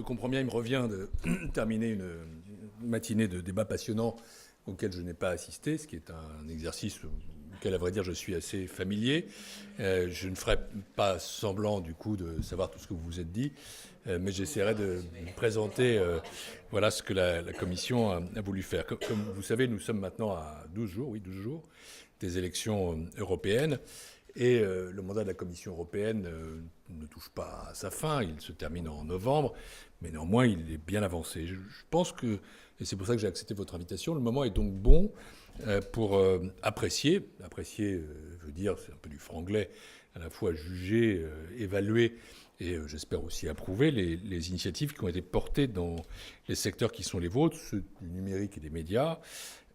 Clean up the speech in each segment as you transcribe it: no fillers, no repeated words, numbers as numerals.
le comprends bien, il me revient de terminer une matinée de débats passionnants auquel je n'ai pas assisté, ce qui est un exercice auquel, à vrai dire, je suis assez familier. Je ne ferai pas semblant, du coup, de savoir tout ce que vous vous êtes dit, mais j'essaierai de vous présenter voilà ce que la Commission a voulu faire. Comme vous savez, nous sommes maintenant à 12 jours, oui, 12 jours des élections européennes. Et le mandat de la Commission européenne ne touche pas à sa fin, il se termine en novembre, mais néanmoins il est bien avancé. Je pense que, et c'est pour ça que j'ai accepté votre invitation, le moment est donc bon pour apprécier veut dire, c'est un peu du franglais, à la fois juger, évaluer et j'espère aussi approuver les initiatives qui ont été portées dans les secteurs qui sont les vôtres, ceux du numérique et des médias,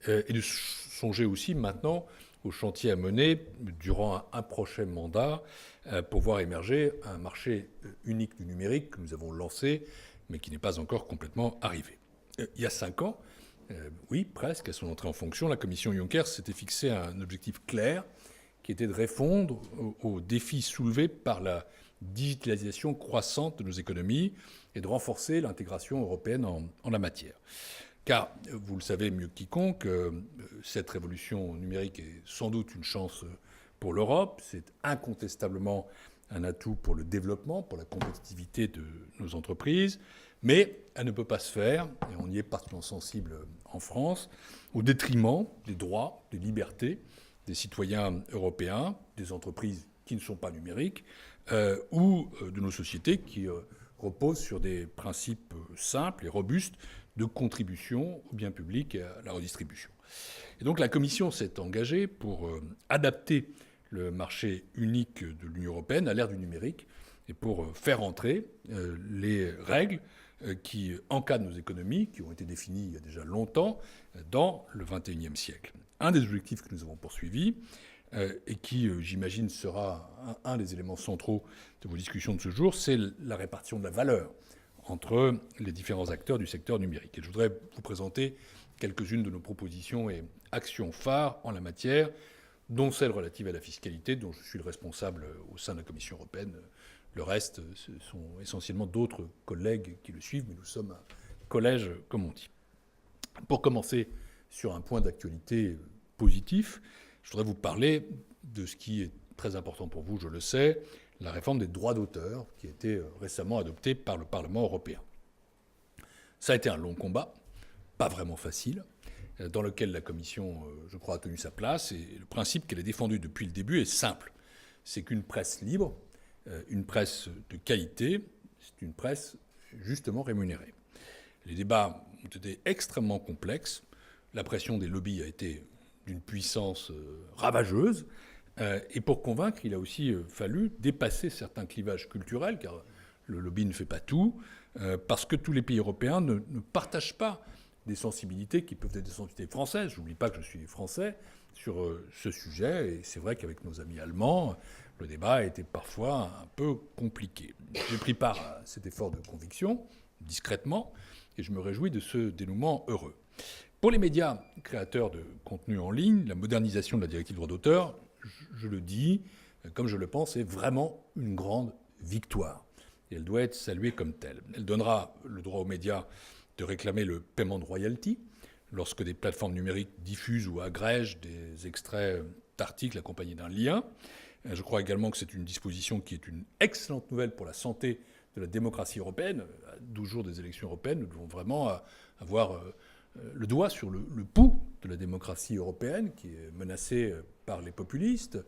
et de songer aussi maintenant au chantier à mener durant un prochain mandat pour voir émerger un marché unique du numérique que nous avons lancé, mais qui n'est pas encore complètement arrivé. Il y a 5 ans, oui, presque, à son entrée en fonction, la commission Juncker s'était fixé un objectif clair qui était de répondre aux défis soulevés par la digitalisation croissante de nos économies et de renforcer l'intégration européenne en la matière. Car, vous le savez mieux que quiconque, cette révolution numérique est sans doute une chance pour l'Europe. C'est incontestablement un atout pour le développement, pour la compétitivité de nos entreprises. Mais elle ne peut pas se faire, et on y est particulièrement sensible en France, au détriment des droits, des libertés des citoyens européens, des entreprises qui ne sont pas numériques, ou de nos sociétés qui reposent sur des principes simples et robustes de contribution au bien public et à la redistribution. Et donc la Commission s'est engagée pour adapter le marché unique de l'Union européenne à l'ère du numérique et pour faire entrer les règles qui encadrent nos économies, qui ont été définies il y a déjà longtemps, dans le XXIe siècle. Un des objectifs que nous avons poursuivis, et qui, j'imagine, sera un des éléments centraux de vos discussions de ce jour, c'est la répartition de la valeur entre les différents acteurs du secteur numérique. Et je voudrais vous présenter quelques-unes de nos propositions et actions phares en la matière, dont celle relative à la fiscalité, dont je suis le responsable au sein de la Commission européenne. Le reste, ce sont essentiellement d'autres collègues qui le suivent, mais nous sommes un collège, comme on dit. Pour commencer sur un point d'actualité positif, je voudrais vous parler de ce qui est très important pour vous, je le sais, la réforme des droits d'auteur qui a été récemment adoptée par le Parlement européen. Ça a été un long combat, pas vraiment facile, dans lequel la Commission, je crois, a tenu sa place. Et le principe qu'elle a défendu depuis le début est simple. C'est qu'une presse libre, une presse de qualité, c'est une presse justement rémunérée. Les débats ont été extrêmement complexes. La pression des lobbies a été d'une puissance ravageuse. Et pour convaincre, il a aussi fallu dépasser certains clivages culturels, car le lobby ne fait pas tout, parce que tous les pays européens ne partagent pas des sensibilités qui peuvent être des sensibilités françaises. Je n'oublie pas que je suis français sur ce sujet, et c'est vrai qu'avec nos amis allemands, le débat a été parfois un peu compliqué. J'ai pris part à cet effort de conviction, discrètement, et je me réjouis de ce dénouement heureux. Pour les médias créateurs de contenu en ligne, la modernisation de la directive droit d'auteur, je le dis, comme je le pense, est vraiment une grande victoire. Et elle doit être saluée comme telle. Elle donnera le droit aux médias de réclamer le paiement de royalties lorsque des plateformes numériques diffusent ou agrègent des extraits d'articles accompagnés d'un lien. Je crois également que c'est une disposition qui est une excellente nouvelle pour la santé de la démocratie européenne. À 12 jours des élections européennes, nous devons vraiment avoir le doigt sur le pouls de la démocratie européenne qui est menacée par les populistes.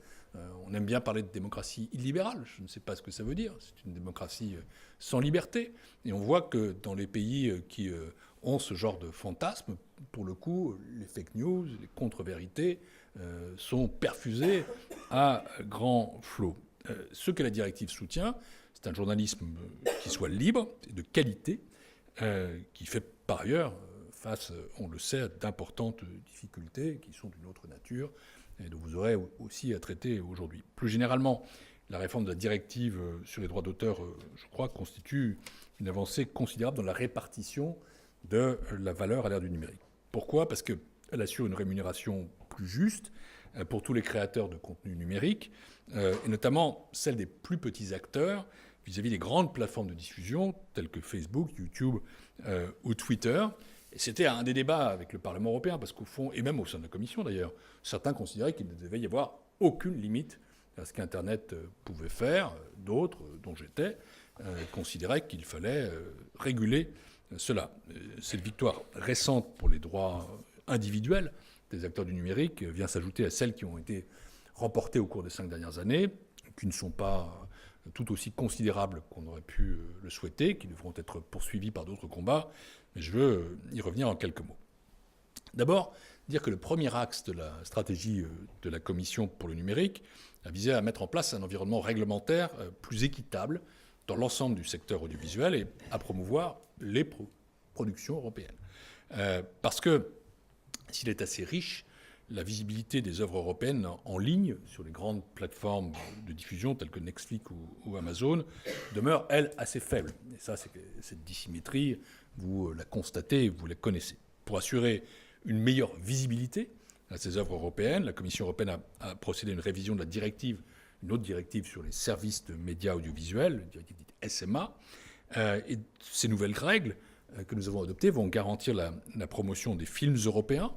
On aime bien parler de démocratie illibérale, je ne sais pas ce que ça veut dire, c'est une démocratie sans liberté. Et on voit que dans les pays qui ont ce genre de fantasme, pour le coup, les fake news, les contre-vérités sont perfusées à grand flot. Ce que la directive soutient, c'est un journalisme qui soit libre et de qualité, qui fait par ailleurs face, on le sait, à d'importantes difficultés qui sont d'une autre nature et dont vous aurez aussi à traiter aujourd'hui. Plus généralement, la réforme de la directive sur les droits d'auteur, je crois, constitue une avancée considérable dans la répartition de la valeur à l'ère du numérique. Pourquoi ? Parce qu'elle assure une rémunération plus juste pour tous les créateurs de contenu numérique, et notamment celle des plus petits acteurs, vis-à-vis des grandes plateformes de diffusion telles que Facebook, YouTube ou Twitter. Et c'était un des débats avec le Parlement européen, parce qu'au fond, et même au sein de la Commission d'ailleurs, certains considéraient qu'il ne devait y avoir aucune limite à ce qu'Internet pouvait faire. D'autres, dont j'étais, considéraient qu'il fallait réguler cela. Cette victoire récente pour les droits individuels des acteurs du numérique vient s'ajouter à celles qui ont été remportées au cours des 5 dernières années, qui ne sont pas tout aussi considérables qu'on aurait pu le souhaiter, qui devront être poursuivies par d'autres combats, mais je veux y revenir en quelques mots. D'abord, dire que le premier axe de la stratégie de la Commission pour le numérique a visé à mettre en place un environnement réglementaire plus équitable dans l'ensemble du secteur audiovisuel et à promouvoir les productions européennes. Parce que s'il est assez riche, la visibilité des œuvres européennes en ligne sur les grandes plateformes de diffusion telles que Netflix ou Amazon demeure, elle, assez faible. Et ça, cette dissymétrie, vous la constatez, vous la connaissez. Pour assurer une meilleure visibilité à ces œuvres européennes, la Commission européenne a procédé à une révision de la directive, une autre directive sur les services de médias audiovisuels, une directive dite SMA. Et ces nouvelles règles que nous avons adoptées vont garantir la promotion des films européens,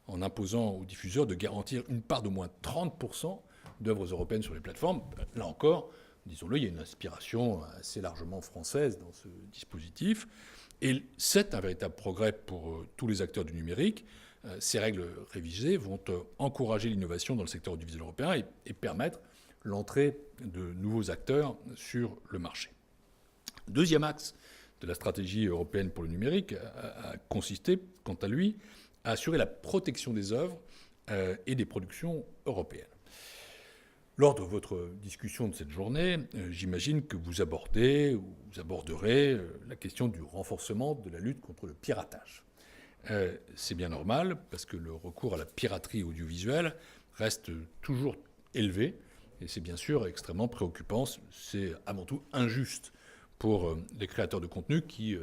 en imposant aux diffuseurs de garantir une part d'au moins 30% d'œuvres européennes sur les plateformes. Là encore, disons-le, il y a une inspiration assez largement française dans ce dispositif. Et c'est un véritable progrès pour tous les acteurs du numérique. Ces règles révisées vont encourager l'innovation dans le secteur audiovisuel européen et permettre l'entrée de nouveaux acteurs sur le marché. Deuxième axe de la stratégie européenne pour le numérique a consisté, quant à lui, à assurer la protection des œuvres et des productions européennes. Lors de votre discussion de cette journée, j'imagine que vous abordez ou vous aborderez la question du renforcement de la lutte contre le piratage. C'est bien normal, parce que le recours à la piraterie audiovisuelle reste toujours élevé, et c'est bien sûr extrêmement préoccupant. C'est avant tout injuste pour les créateurs de contenu qui,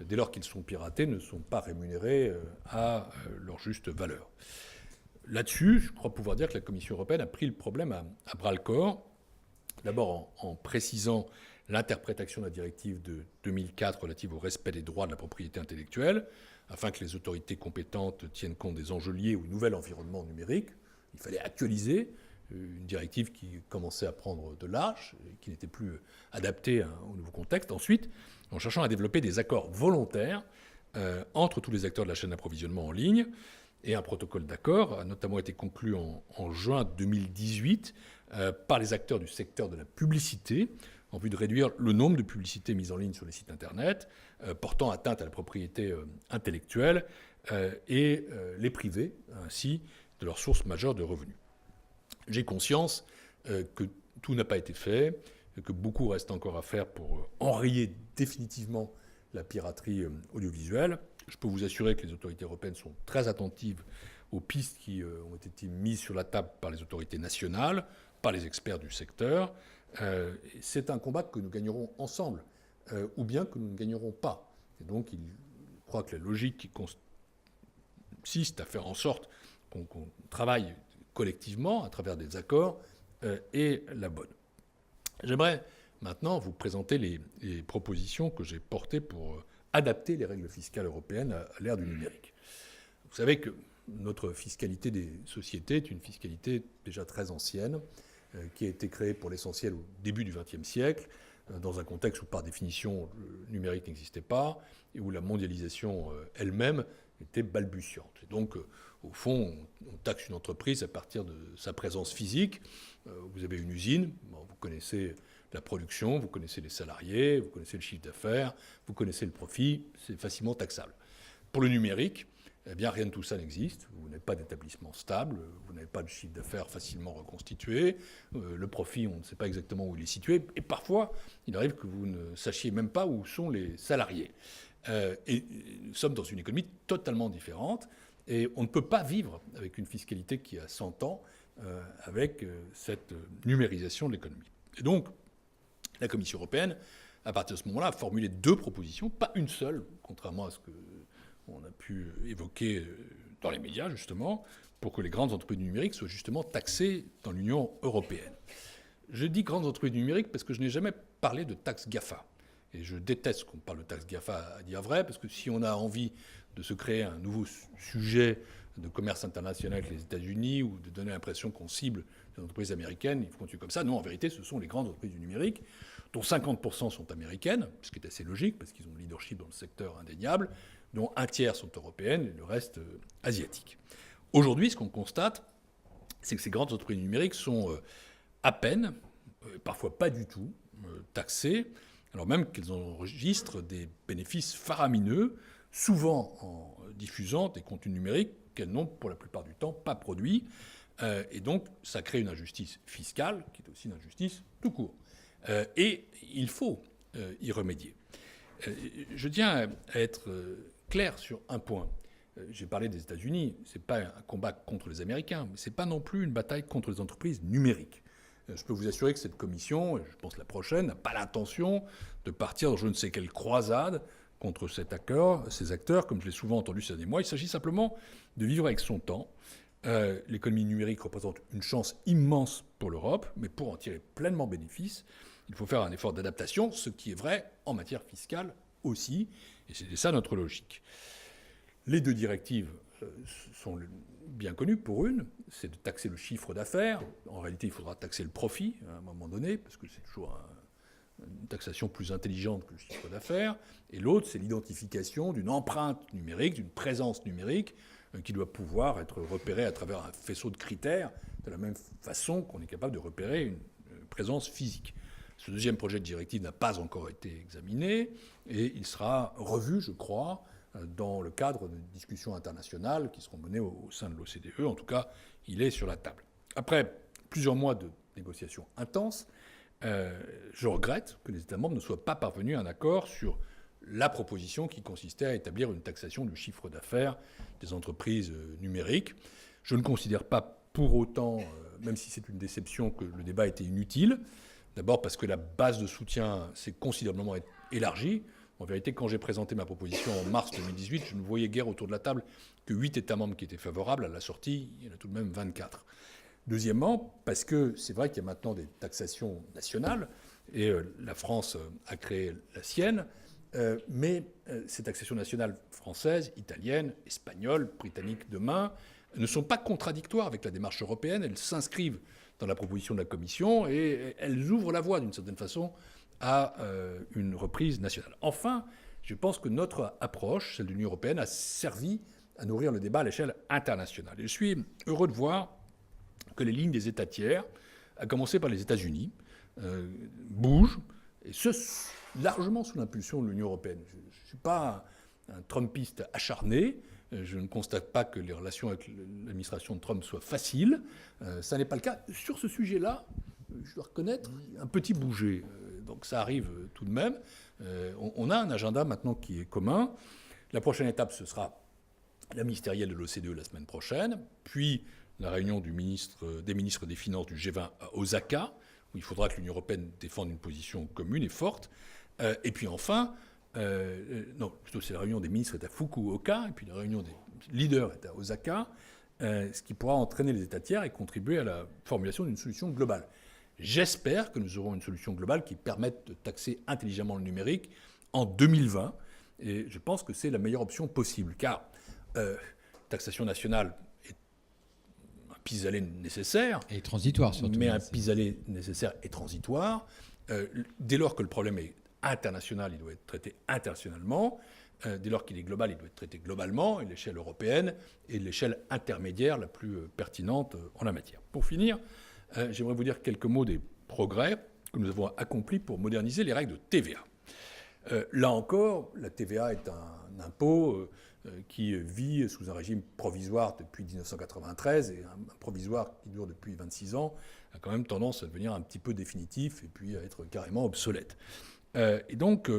dès lors qu'ils sont piratés, ne sont pas rémunérés à leur juste valeur. Là-dessus, je crois pouvoir dire que la Commission européenne a pris le problème à bras-le-corps, d'abord en précisant l'interprétation de la directive de 2004 relative au respect des droits de la propriété intellectuelle, afin que les autorités compétentes tiennent compte des enjeux liés au nouvel environnement numérique. Il fallait actualiser une directive qui commençait à prendre de l'âge, qui n'était plus adaptée au nouveau contexte. Ensuite, en cherchant à développer des accords volontaires entre tous les acteurs de la chaîne d'approvisionnement en ligne, et un protocole d'accord a notamment été conclu en juin 2018 par les acteurs du secteur de la publicité, en vue de réduire le nombre de publicités mises en ligne sur les sites Internet, portant atteinte à la propriété intellectuelle, et les priver ainsi de leur source majeure de revenus. J'ai conscience que tout n'a pas été fait, que beaucoup reste encore à faire pour enrayer définitivement la piraterie audiovisuelle. Je peux vous assurer que les autorités européennes sont très attentives aux pistes qui ont été mises sur la table par les autorités nationales, par les experts du secteur. C'est un combat que nous gagnerons ensemble, ou bien que nous ne gagnerons pas. Et donc, je crois que la logique qui consiste à faire en sorte qu'on travaille collectivement à travers des accords est la bonne. J'aimerais maintenant vous présenter les propositions que j'ai portées pour adapter les règles fiscales européennes à l'ère du numérique. Vous savez que notre fiscalité des sociétés est une fiscalité déjà très ancienne, qui a été créée pour l'essentiel au début du XXe siècle, dans un contexte où par définition le numérique n'existait pas et où la mondialisation elle-même était balbutiante. Et donc, au fond, on taxe une entreprise à partir de sa présence physique. Vous avez une usine, vous connaissez la production, vous connaissez les salariés, vous connaissez le chiffre d'affaires, vous connaissez le profit, c'est facilement taxable. Pour le numérique, eh bien, rien de tout ça n'existe. Vous n'avez pas d'établissement stable, vous n'avez pas de chiffre d'affaires facilement reconstitué, le profit, on ne sait pas exactement où il est situé, et parfois, il arrive que vous ne sachiez même pas où sont les salariés. Et nous sommes dans une économie totalement différente, et on ne peut pas vivre avec une fiscalité qui a 100 ans, avec cette numérisation de l'économie. Et donc, la Commission européenne, à partir de ce moment-là, a formulé 2 propositions, pas une seule, contrairement à ce qu'on a pu évoquer dans les médias, justement, pour que les grandes entreprises du numérique soient justement taxées dans l'Union européenne. Je dis grandes entreprises du numérique parce que je n'ai jamais parlé de taxe GAFA. Et je déteste qu'on parle de taxe GAFA à dire vrai, parce que si on a envie de se créer un nouveau sujet de commerce international avec les États-Unis ou de donner l'impression qu'on cible les entreprises américaines, il faut continuer comme ça. Non, en vérité, ce sont les grandes entreprises du numérique, dont 50% sont américaines, ce qui est assez logique, parce qu'ils ont le leadership dans le secteur indéniable, dont un tiers sont européennes et le reste asiatiques. Aujourd'hui, ce qu'on constate, c'est que ces grandes entreprises du numérique sont à peine, parfois pas du tout, taxées, alors même qu'elles enregistrent des bénéfices faramineux, souvent en diffusant des contenus numériques qu'elles n'ont pour la plupart du temps pas produits. Et donc, ça crée une injustice fiscale, qui est aussi une injustice tout court. Et il faut y remédier. Je tiens à être clair sur un point. J'ai parlé des États-Unis, ce n'est pas un combat contre les Américains, mais ce n'est pas non plus une bataille contre les entreprises numériques. Je peux vous assurer que cette commission, et je pense la prochaine, n'a pas l'intention de partir dans je ne sais quelle croisade contre ces acteurs, comme je l'ai souvent entendu ces derniers mois. Il s'agit simplement de vivre avec son temps. L'économie numérique représente une chance immense pour l'Europe, mais pour en tirer pleinement bénéfice, il faut faire un effort d'adaptation, ce qui est vrai en matière fiscale aussi, et c'est ça notre logique. Les deux directives sont bien connues. Pour une, c'est de taxer le chiffre d'affaires. En réalité, il faudra taxer le profit à un moment donné, parce que c'est toujours une taxation plus intelligente que le chiffre d'affaires. Et l'autre, c'est l'identification d'une empreinte numérique, d'une présence numérique, qui doit pouvoir être repérée à travers un faisceau de critères, de la même façon qu'on est capable de repérer une présence physique. Ce deuxième projet de directive n'a pas encore été examiné, et il sera revu, je crois, dans le cadre de discussions internationales qui seront menées au sein de l'OCDE. En tout cas, il est sur la table. Après plusieurs mois de négociations intenses, je regrette que les États membres ne soient pas parvenus à un accord sur la proposition qui consistait à établir une taxation du chiffre d'affaires des entreprises numériques. Je ne considère pas pour autant, même si c'est une déception, que le débat était inutile. D'abord parce que la base de soutien s'est considérablement élargie. En vérité, quand j'ai présenté ma proposition en mars 2018, je ne voyais guère autour de la table que 8 États membres qui étaient favorables. À la sortie, il y en a tout de même 24. Deuxièmement, parce que c'est vrai qu'il y a maintenant des taxations nationales, et la France a créé la sienne, mais ces taxations nationales françaises, italiennes, espagnoles, britanniques demain, ne sont pas contradictoires avec la démarche européenne. Elles s'inscrivent dans la proposition de la Commission et elles ouvrent la voie, d'une certaine façon, à une reprise nationale. Enfin, je pense que notre approche, celle de l'Union européenne, a servi à nourrir le débat à l'échelle internationale. Et je suis heureux de voir que les lignes des États tiers, à commencer par les États-Unis, bougent, et ce, largement sous l'impulsion de l'Union européenne. Je ne suis pas un Trumpiste acharné. Je ne constate pas que les relations avec l'administration de Trump soient faciles. Ça n'est pas le cas. Sur ce sujet-là, je dois reconnaître, un petit bouger. Donc ça arrive tout de même. On a un agenda maintenant qui est commun. La prochaine étape, ce sera la ministérielle de l'OCDE la semaine prochaine, puis la réunion des ministres des Finances du G20 à Osaka, où il faudra que l'Union européenne défende une position commune et forte. Et puis enfin, non, plutôt c'est la réunion des ministres est à Fukuoka, et puis la réunion des leaders est à Osaka, ce qui pourra entraîner les États tiers et contribuer à la formulation d'une solution globale. J'espère que nous aurons une solution globale qui permette de taxer intelligemment le numérique en 2020, et je pense que c'est la meilleure option possible, car taxation nationale est un pis-aller nécessaire. Et transitoire surtout. Mais un pis-aller nécessaire et transitoire. Dès lors que le problème est international, il doit être traité internationalement. Dès lors qu'il est global, il doit être traité globalement, et l'échelle européenne est l'échelle intermédiaire la plus pertinente en la matière. Pour finir, j'aimerais vous dire quelques mots des progrès que nous avons accomplis pour moderniser les règles de TVA. Là encore, la TVA est un impôt qui vit sous un régime provisoire depuis 1993, et un provisoire qui dure depuis 26 ans a quand même tendance à devenir un petit peu définitif et puis à être carrément obsolète. Et donc,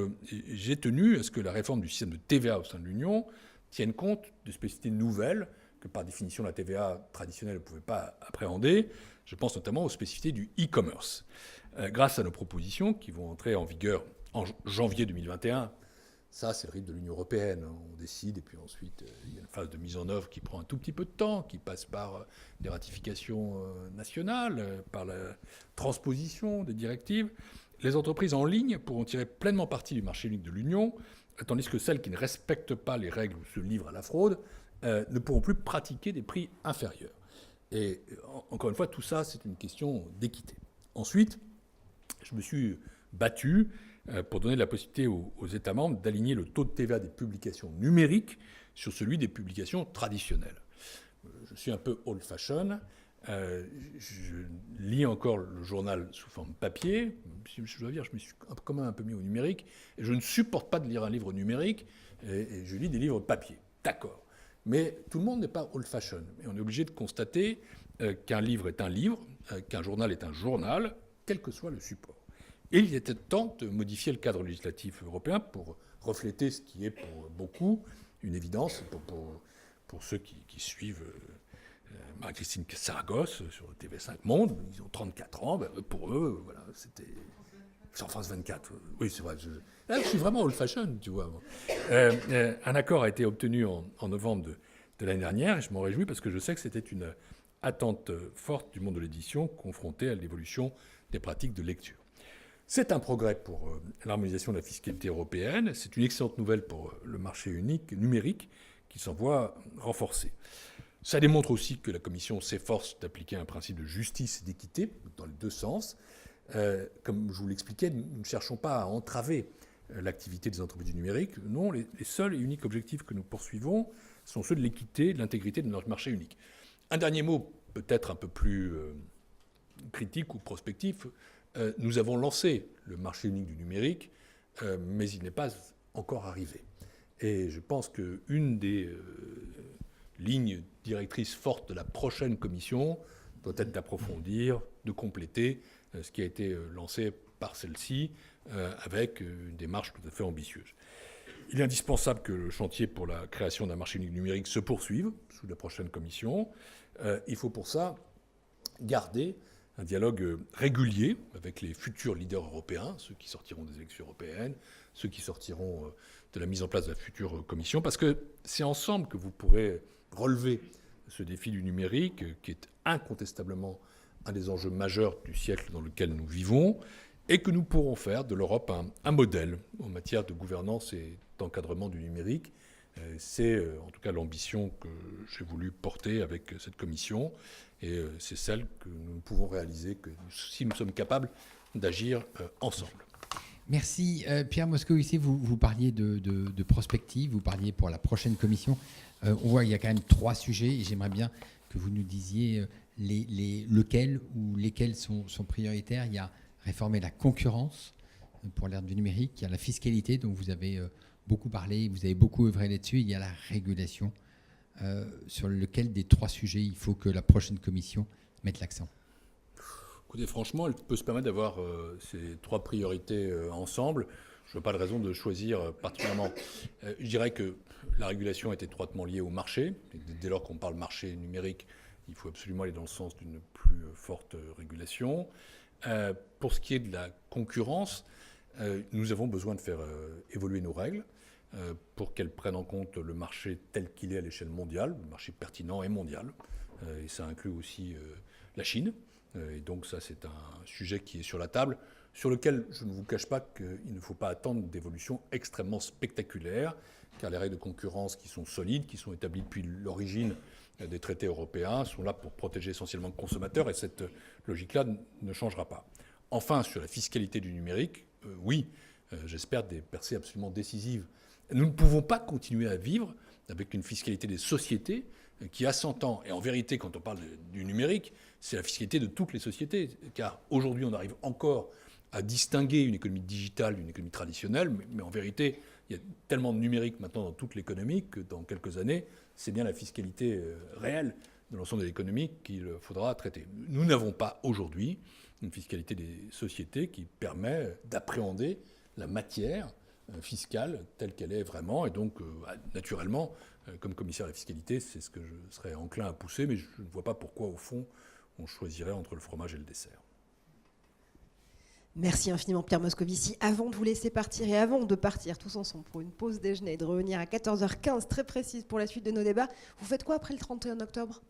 j'ai tenu à ce que la réforme du système de TVA au sein de l'Union tienne compte de spécificités nouvelles que, par définition, la TVA traditionnelle ne pouvait pas appréhender. Je pense notamment aux spécificités du e-commerce. Grâce à nos propositions qui vont entrer en vigueur en janvier 2021, Ça, c'est le rythme de l'Union européenne. On décide et puis ensuite, il y a une phase de mise en œuvre qui prend un tout petit peu de temps, qui passe par des ratifications nationales, par la transposition des directives. Les entreprises en ligne pourront tirer pleinement parti du marché unique de l'Union, tandis que celles qui ne respectent pas les règles ou se livrent à la fraude ne pourront plus pratiquer des prix inférieurs. Et encore une fois, tout ça, c'est une question d'équité. Ensuite, je me suis battu pour donner la possibilité aux États membres d'aligner le taux de TVA des publications numériques sur celui des publications traditionnelles. Je suis un peu old-fashion. Je lis encore le journal sous forme papier. Je dois dire, je me suis quand même un peu mis au numérique. Et je ne supporte pas de lire un livre numérique et je lis des livres papier. D'accord. Mais tout le monde n'est pas old-fashion. Et on est obligé de constater qu'un livre est un livre, qu'un journal est un journal, quel que soit le support. Et il était temps de modifier le cadre législatif européen pour refléter ce qui est pour beaucoup une évidence, pour ceux qui suivent Marie-Christine Saragosse sur TV5 Monde. Ils ont 34 ans, pour eux, voilà, c'était... Sur France 24, oui, c'est vrai. Je suis vraiment old-fashion, tu vois. Un accord a été obtenu en novembre de l'année dernière, et je m'en réjouis parce que je sais que c'était une attente forte du monde de l'édition confronté à l'évolution des pratiques de lecture. C'est un progrès pour l'harmonisation de la fiscalité européenne. C'est une excellente nouvelle pour le marché unique numérique qui s'en voit renforcé. Ça démontre aussi que la Commission s'efforce d'appliquer un principe de justice et d'équité dans les deux sens. Comme je vous l'expliquais, nous ne cherchons pas à entraver l'activité des entreprises du numérique. Non, les seuls et uniques objectifs que nous poursuivons sont ceux de l'équité et de l'intégrité de notre marché unique. Un dernier mot, peut-être un peu plus critique ou prospectif. Nous avons lancé le marché unique du numérique, mais il n'est pas encore arrivé. Et je pense qu'une des lignes directrices fortes de la prochaine Commission doit être d'approfondir, de compléter ce qui a été lancé par celle-ci avec une démarche tout à fait ambitieuse. Il est indispensable que le chantier pour la création d'un marché unique numérique se poursuive sous la prochaine Commission. Il faut pour ça garder un dialogue régulier avec les futurs leaders européens, ceux qui sortiront des élections européennes, ceux qui sortiront de la mise en place de la future Commission, parce que c'est ensemble que vous pourrez relever ce défi du numérique, qui est incontestablement un des enjeux majeurs du siècle dans lequel nous vivons, et que nous pourrons faire de l'Europe un modèle en matière de gouvernance et d'encadrement du numérique. C'est en tout cas l'ambition que j'ai voulu porter avec cette commission, et c'est celle que nous pouvons réaliser si nous sommes capables d'agir ensemble. Merci. Pierre Moscovici, vous parliez de prospective, vous parliez pour la prochaine commission. On voit qu'il y a quand même 3 sujets, et j'aimerais bien que vous nous disiez lesquels sont prioritaires. Il y a réformer la concurrence pour l'ère du numérique, il y a la fiscalité dont vous avez beaucoup parlé, vous avez beaucoup œuvré là-dessus, il y a la régulation, sur lequel des 3 sujets il faut que la prochaine commission mette l'accent. Écoutez, franchement, elle peut se permettre d'avoir ces 3 priorités ensemble. Je ne vois pas de raison de choisir particulièrement. Je dirais que la régulation est étroitement liée au marché. Dès lors qu'on parle marché numérique, il faut absolument aller dans le sens d'une plus forte régulation. Pour ce qui est de la concurrence, nous avons besoin de faire évoluer nos règles pour qu'elles prennent en compte le marché tel qu'il est à l'échelle mondiale, le marché pertinent et mondial. Et ça inclut aussi la Chine. Et donc ça, c'est un sujet qui est sur la table, sur lequel je ne vous cache pas qu'il ne faut pas attendre d'évolutions extrêmement spectaculaires, car les règles de concurrence qui sont solides, qui sont établies depuis l'origine des traités européens, sont là pour protéger essentiellement le consommateur, et cette logique-là ne changera pas. Enfin, sur la fiscalité du numérique, oui, j'espère des percées absolument décisives. Nous ne pouvons pas continuer à vivre avec une fiscalité des sociétés qui a 100 ans. Et en vérité, quand on parle du numérique, c'est la fiscalité de toutes les sociétés, car aujourd'hui, on arrive encore à distinguer une économie digitale d'une économie traditionnelle, mais en vérité, il y a tellement de numérique maintenant dans toute l'économie que dans quelques années, c'est bien la fiscalité réelle de l'ensemble de l'économie qu'il faudra traiter. Nous n'avons pas aujourd'hui une fiscalité des sociétés qui permet d'appréhender la matière fiscale telle qu'elle est vraiment. Et donc, naturellement, comme commissaire à la fiscalité, c'est ce que je serais enclin à pousser, mais je ne vois pas pourquoi, au fond, on choisirait entre le fromage et le dessert. Merci infiniment Pierre Moscovici. Avant de vous laisser partir et avant de partir tous ensemble pour une pause déjeuner et de revenir à 14h15 très précise pour la suite de nos débats, vous faites quoi après le 31 octobre ?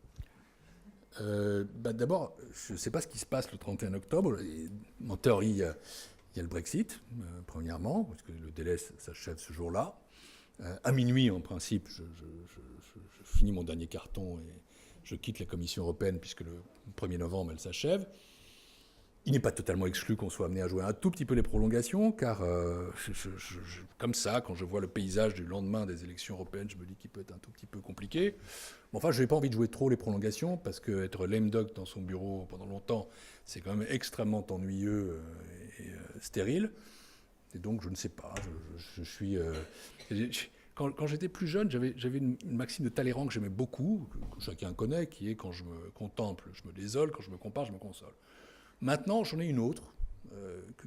D'abord, je ne sais pas ce qui se passe le 31 octobre. Et, en théorie, il y a le Brexit, premièrement, parce que le délai s'achève ce jour-là. À minuit, en principe, je finis mon dernier carton et je quitte la Commission européenne puisque le 1er novembre, elle s'achève. Il n'est pas totalement exclu qu'on soit amené à jouer un tout petit peu les prolongations, car comme ça, quand je vois le paysage du lendemain des élections européennes, je me dis qu'il peut être un tout petit peu compliqué. Bon, enfin, je n'ai pas envie de jouer trop les prolongations, parce qu'être lame duck dans son bureau pendant longtemps, c'est quand même extrêmement ennuyeux et stérile. Et donc, je ne sais pas. Je suis... Quand j'étais plus jeune, j'avais une maxime de Talleyrand que j'aimais beaucoup, que chacun connaît, qui est quand je me contemple, je me désole, quand je me compare, je me console. Maintenant, j'en ai une autre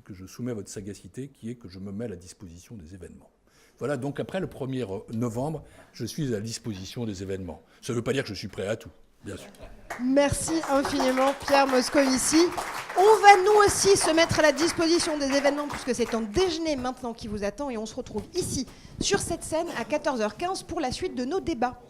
que je soumets à votre sagacité, qui est que je me mets à la disposition des événements. Voilà, donc après le 1er novembre, je suis à la disposition des événements. Ça ne veut pas dire que je suis prêt à tout, bien sûr. Merci infiniment Pierre Moscovici. On va nous aussi se mettre à la disposition des événements puisque c'est un déjeuner maintenant qui vous attend et on se retrouve ici sur cette scène à 14h15 pour la suite de nos débats.